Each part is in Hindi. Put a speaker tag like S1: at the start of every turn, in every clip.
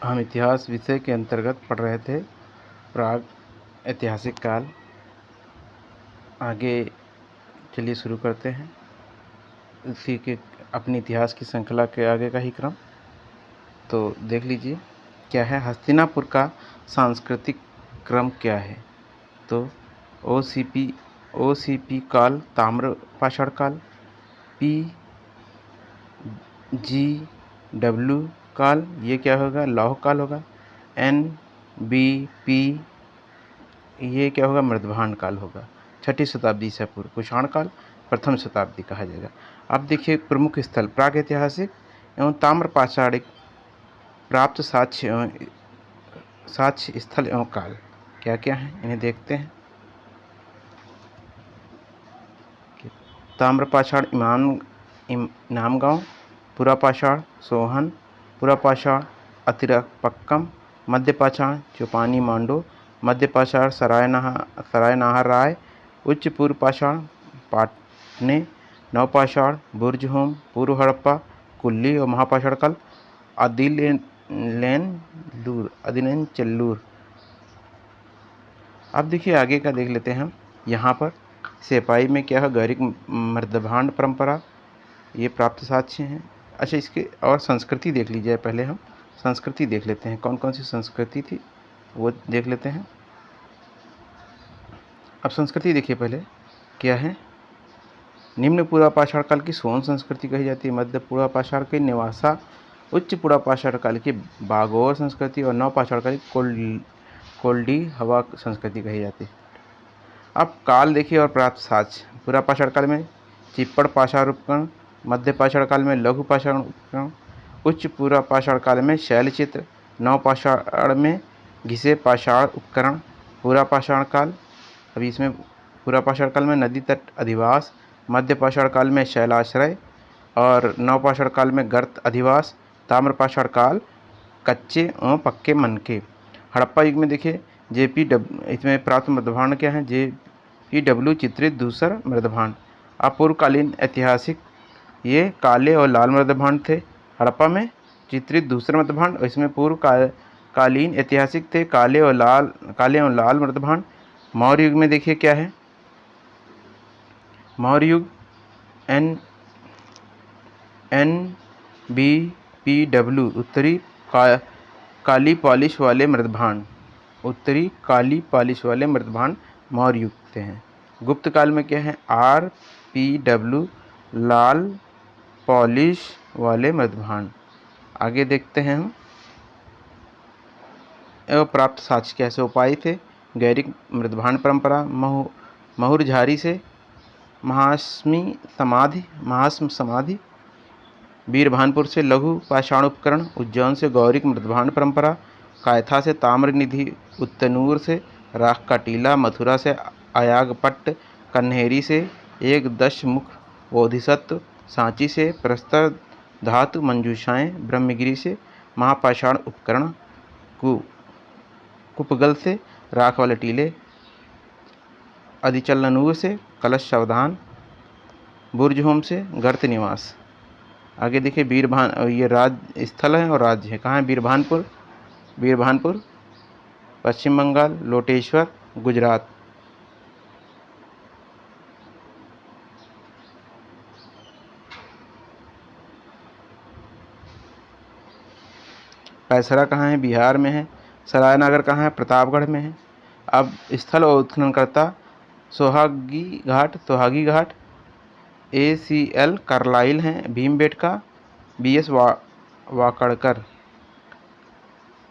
S1: हम इतिहास विषय के अंतर्गत पढ़ रहे थे प्राग ऐतिहासिक काल। आगे चलिए शुरू करते हैं इसी के अपनी इतिहास की श्रृंखला के आगे का ही क्रम। तो देख लीजिए क्या है, हस्तिनापुर का सांस्कृतिक क्रम क्या है। तो ओसीपी काल ताम्रपाषाण काल, PGW काल ये क्या होगा, लौह काल होगा। NBP ये क्या होगा, मृदभांड काल होगा। 6ठी शताब्दी ईसा पूर्व कुषाण काल, प्रथम शताब्दी कहा जाएगा। अब देखिए प्रमुख स्थल प्राग ऐतिहासिक एवं ताम्रपाषाणिक प्राप्त साक्ष्य स्थल एवं काल क्या क्या हैं, इन्हें देखते हैं। ताम्रपाषाण इनामगांव, पुरापाषाण सोहन, पुरापाषाण अतिरपक्कम, मध्यपाषाण चौपानी मांडो, मध्यपाषाण सरायनाहर राय, उच्च पूर्वपाषाण पाटने, नवपाषाण बुर्जहोम, पूर्व हड़प्पा कुल्ली और महापाषाण काल आदिलेनचेल्लूर। अब देखिए आगे का देख लेते हैं हम। यहाँ पर सेपाई में क्या है, गैरिक मृदभांड परंपरा ये प्राप्त साक्ष्य हैं। अच्छा, इसके और संस्कृति देख लीजिए। पहले हम संस्कृति देख लेते हैं, कौन कौन सी संस्कृति थी वो देख लेते हैं। अब संस्कृति देखिए पहले क्या है, निम्न पुरापाषाण काल की सोन संस्कृति कही जाती है, मध्य पुरापाषाण की निवासा, उच्च पुरापाषाण काल की बागोर संस्कृति और नवपाषाण काल की कोल्डी हवा संस्कृति कही जाती है। अब काल देखिए और प्राप्त साक्ष्य। पुरापाषाण काल में चिप्पड़ पाषाण उपकरण, मध्य पाषाण काल में लघु पाषाण उपकरण, उच्च पुरापाषाण काल में शैलचित्र, नवपाषाण में घिसे पाषाण उपकरण। पुरापाषाण काल, अभी इसमें पुरापाषाण काल में नदी तट अधिवास, मध्य पाषाण काल में शैलाश्रय और नवपाषाण काल में गर्त अधिवास। ताम्रपाषाण काल कच्चे एवं पक्के मनके। हड़प्पा युग में देखिए इसमें प्राप्त मृदभांड क्या है, JPW चित्रित धूसर मृदभांड। अपूर्वकालीन ऐतिहासिक ये काले और लाल मृदभांड थे हड़प्पा में, चित्रित धूसर मृदभांड, और इसमें पूर्व कालीन ऐतिहासिक थे काले एवं लाल मृदभांड। मौर्य युग में देखिए क्या है, मौर्य युग NBPW उत्तरी काली पॉलिश वाले मृदभांड, मौर्य युग के हैं। गुप्त काल में क्या है, RPW लाल पॉलिश वाले मृदभांड। आगे देखते हैं हम। एवं प्राप्त साक्ष्य कैसे उपाय थे, गैरिक मृदभांड परंपरा महुरझारी से महास्म समाधि, वीरभानपुर से लघु पाषाण उपकरण, उज्जैन से गौरिक मृदभांड परंपरा, कायथा से ताम्रनिधि, उत्तनूर से राख का टीला, मथुरा से अयागपट्ट, कन्हेरी से एक दशमुख बोधिसत्व, सांची से प्रस्तर धातु मंजूषाएँ, ब्रह्मगिरी से महापाषाण उपकरण, कुपगल से राख वाले टीले, अदिचल्लनूर से कलश सावधान, बुर्जहोम से गर्त निवास। आगे देखिए ये राज्य स्थल है और राज्य है, कहाँ है, वीरभानपुर पश्चिम बंगाल, लोटेश्वर गुजरात। पैसरा कहाँ है, बिहार में है। सरायनगर कहाँ है, प्रतापगढ़ में है। अब स्थल और उत्खननकर्ता सोहागी घाट ACL कार्लाइल हैं, भीमबेटका BS वाकड़कर।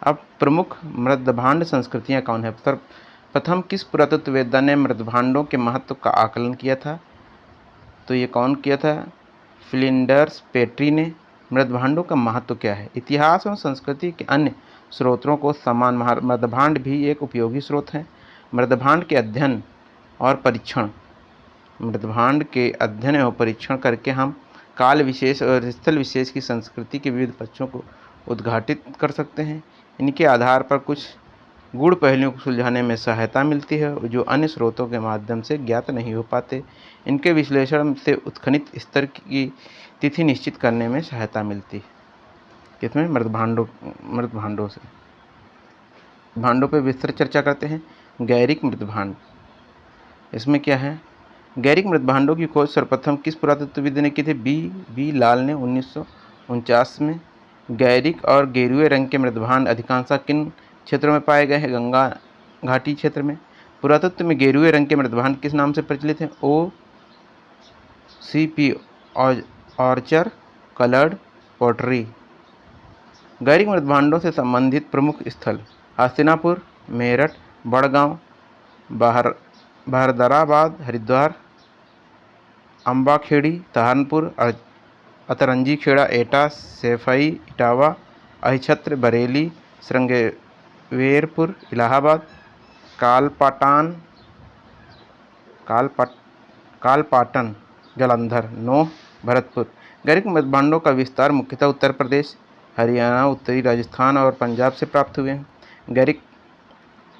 S1: अब प्रमुख मृदभांड संस्कृतियाँ कौन है। प्रथम किस पुरातत्ववेत्ता ने मृदभांडों के महत्व का आकलन किया था, तो ये कौन किया था, फ्लिंडर्स पेट्री ने। मृदभांडों का महत्व क्या है, इतिहास और संस्कृति के अन्य स्रोतों को समान मृदभांड भी एक उपयोगी स्रोत हैं। मृदभांड के अध्ययन और परीक्षण, मृदभांड के अध्ययन एवं परीक्षण करके हम काल विशेष और स्थल विशेष की संस्कृति के विविध पक्षों को उद्घाटित कर सकते हैं। इनके आधार पर कुछ गूढ़ पहलुओं को सुलझाने में सहायता मिलती है जो अन्य स्रोतों के माध्यम से ज्ञात नहीं हो पाते। इनके विश्लेषण से उत्खनित स्तर की तिथि निश्चित करने में सहायता मिलती है। किसमें? मृत भांडों से। भांडों पे विस्तृत चर्चा करते हैं। गैरिक मृत भांड, इसमें क्या है? गैरिक मृत भांडों की खोज सर्वप्रथम किस पुरातत्वविद ने की थी? बी लाल ने 1949 में। गैरिक और गेरुए रंग के मृत भांड अधिकांशतः किन क्षेत्रों में पाए गए हैं? गंगा घाटी क्षेत्र में। पुरातत्व में गेरुए रंग के मृत भांड किस नाम से प्रचलित हैं? OCP ochre coloured pottery. गैरिक मृत भांडों से संबंधित प्रमुख स्थल: हस्तिनापुर, मेरठ, बड़गांव, बहरदराबाद, हरिद्वार, अम्बाखेड़ी, सहारनपुर, अतरंजी खेड़ा, एटा, सैफई, इटावा, अहिछत्र, बरेली, श्रृंगेरपुर, इलाहाबाद, कालपाटन, जालंधर, नोह, भरतपुर। गैरिक मृत भांडों का विस्तार मुख्यतः उत्तर प्रदेश, हरियाणा, उत्तरी राजस्थान और पंजाब से प्राप्त हुए हैं। गैरिक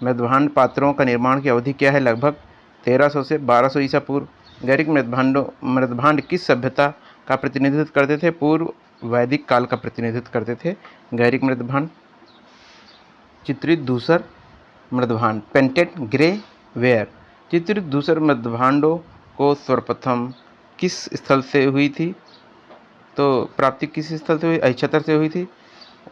S1: मृत भांड पात्रों का निर्माण की अवधि क्या है? लगभग 1300 से 1200 ईसा पूर्व। गैरिक मृत भांड किस सभ्यता का प्रतिनिधित्व करते थे? पूर्व वैदिक काल का प्रतिनिधित्व करते थे गैरिक मृत भांड। चित्रित धूसर मृत भांड, पेंटेड ग्रे वेयर। चित्रित धूसर मृत भांडों को सर्वप्रथम किस स्थल से हुई थी? तो प्राप्ति किस स्थल से हुई? अहिछत्र से हुई थी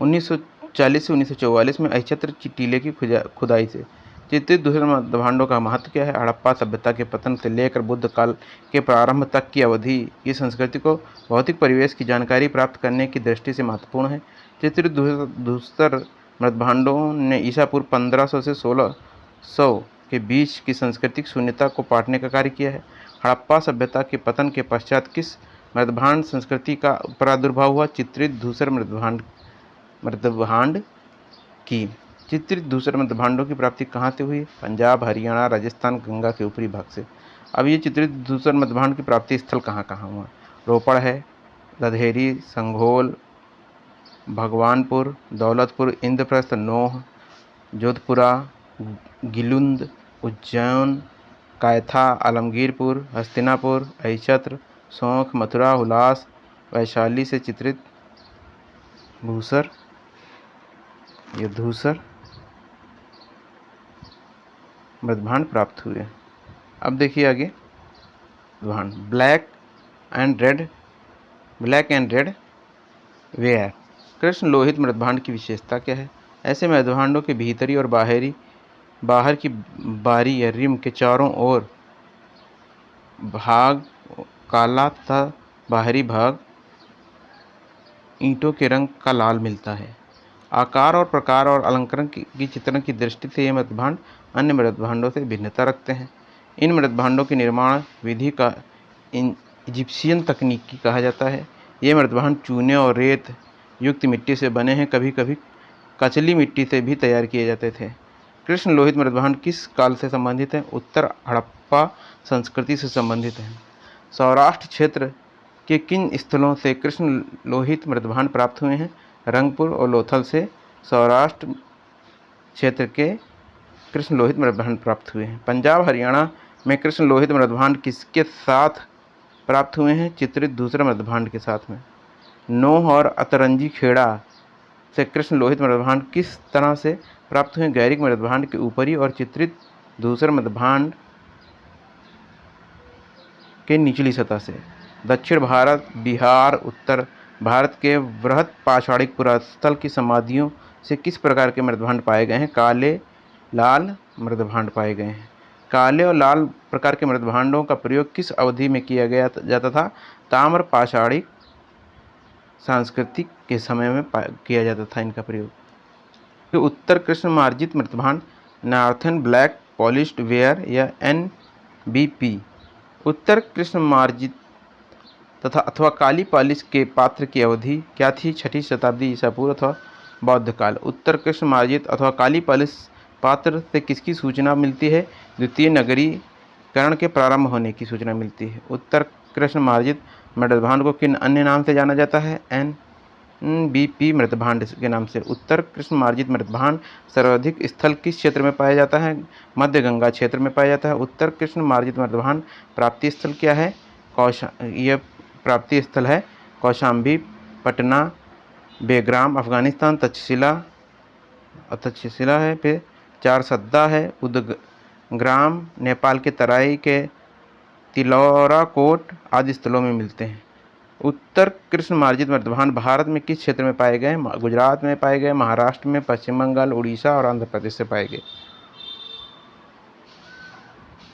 S1: 1940 से 1944 में, अहिछत्र टीले की खुदाई से। चित्रित धूसर मृत भांडों का महत्व क्या है? हड़प्पा सभ्यता के पतन से लेकर बुद्ध काल के प्रारंभ तक की अवधि की संस्कृति को भौतिक परिवेश की जानकारी प्राप्त करने की दृष्टि से महत्वपूर्ण है। चित्रित धूसर मृत भांडों ने ईसा पूर्व 1500 से 1600 के बीच की सांस्कृतिक शून्यता को पाटने का कार्य किया है। हड़प्पा सभ्यता के पतन के पश्चात किस मृत भांड संस्कृति का प्रादुर्भाव हुआ? चित्रित धूसर मृत भांड की। चित्रित धूसर मृत भांडों की प्राप्ति कहाँ से हुई? पंजाब, हरियाणा, राजस्थान, गंगा के ऊपरी भाग से। अब ये चित्रित धूसर मृत भांड की प्राप्ति स्थल कहाँ कहाँ हुआ? रोपड़ है, लधेरी, संघोल, भगवानपुर, दौलतपुर, इंद्रप्रस्थ, नोह, जोधपुरा, गिलुंद, उज्जैन, कायथा, आलमगीरपुर, हस्तिनापुर, अहिछत्र, सौंख, मथुरा, हुलास, वैशाली से चित्रित धूसर मृत भांड प्राप्त हुए। अब देखिए आगे भांड, black and red ware. Krishna Lohit मृत भांड की विशेषता क्या है? ऐसे मृत भांडों के भीतरी और बाहर की बारी या रिम के चारों ओर भाग काला तथा बाहरी भाग ईंटों के रंग का लाल मिलता है। आकार और प्रकार और अलंकरण की चित्रण की दृष्टि से ये मृत भांड अन्य मृत भांडों से भिन्नता रखते हैं। इन मृत भांडों की निर्माण विधि का इजिप्शियन तकनीकी कहा जाता है। ये मृत भांड चूने और रेत युक्त मिट्टी से बने हैं, कभी कभी कचली मिट्टी से भी तैयार किए जाते थे। कृष्ण लोहित मृत भांड किस काल से संबंधित है? उत्तर हड़प्पा संस्कृति से संबंधित है। सौराष्ट्र क्षेत्र के किन स्थलों से कृष्ण लोहित मृत भांड प्राप्त हुए हैं? रंगपुर और लोथल से सौराष्ट्र क्षेत्र के कृष्ण लोहित मृत भांड प्राप्त हुए हैं। पंजाब, हरियाणा में कृष्ण लोहित मृत भांड किसके साथ प्राप्त हुए हैं? चित्रित धूसर मृत भांड के साथ में। नोह और अतरंजी खेड़ा से कृष्ण लोहित मृत भांड किस तरह से प्राप्त हुए? गैरिक मृत भांड के ऊपरी और चित्रित धूसर मृत भांड के निचली सतह से। दक्षिण भारत, बिहार, उत्तर भारत के वृहत पाषाणिक पुरास्थल की समाधियों से किस प्रकार के मृत भांड पाए गए हैं? काले लाल मृत भांड पाए गए हैं। काले और लाल प्रकार के मृत भांडों का प्रयोग किस अवधि में किया जाता था? ताम्र पाषाणिक संस्कृति के समय में किया जाता था इनका प्रयोग। तो उत्तर कृष्ण मार्जित मृत भांड, नॉर्थन ब्लैक पॉलिश्ड वेयर या NBP। उत्तर कृष्ण मार्जित तथा अथवा काली पॉलिश के पात्र की अवधि क्या थी? 6ठी शताब्दी ईसा पूर्व अथवा बौद्ध काल। उत्तर कृष्ण मार्जित अथवा काली पॉलिश पात्र से किसकी सूचना मिलती है? द्वितीय नगरीकरण के प्रारंभ होने की सूचना मिलती है। उत्तर कृष्ण मार्जित मृत भांड को किन अन्य नाम से जाना जाता है? NBP मृत भांड के नाम से। उत्तर कृष्ण मार्जित मृत भांड सर्वाधिक स्थल किस क्षेत्र में पाया जाता है? मध्य गंगा क्षेत्र में पाया जाता है। उत्तर कृष्ण मार्जित मृत भांड प्राप्ति स्थल क्या है? यह प्राप्ति स्थल है कौशाम्बी, पटना, बेग्राम अफगानिस्तान, तक्षशिला है। फिर चारसद्दा है, उदग्राम नेपाल के तराई के तिलौरा कोट आदि स्थलों में मिलते हैं। उत्तर कृष्ण मार्जित मर्दभान भारत में किस क्षेत्र में पाए गए? गुजरात में पाए गए, महाराष्ट्र में, पश्चिम बंगाल, उड़ीसा और आंध्र प्रदेश से पाए गए।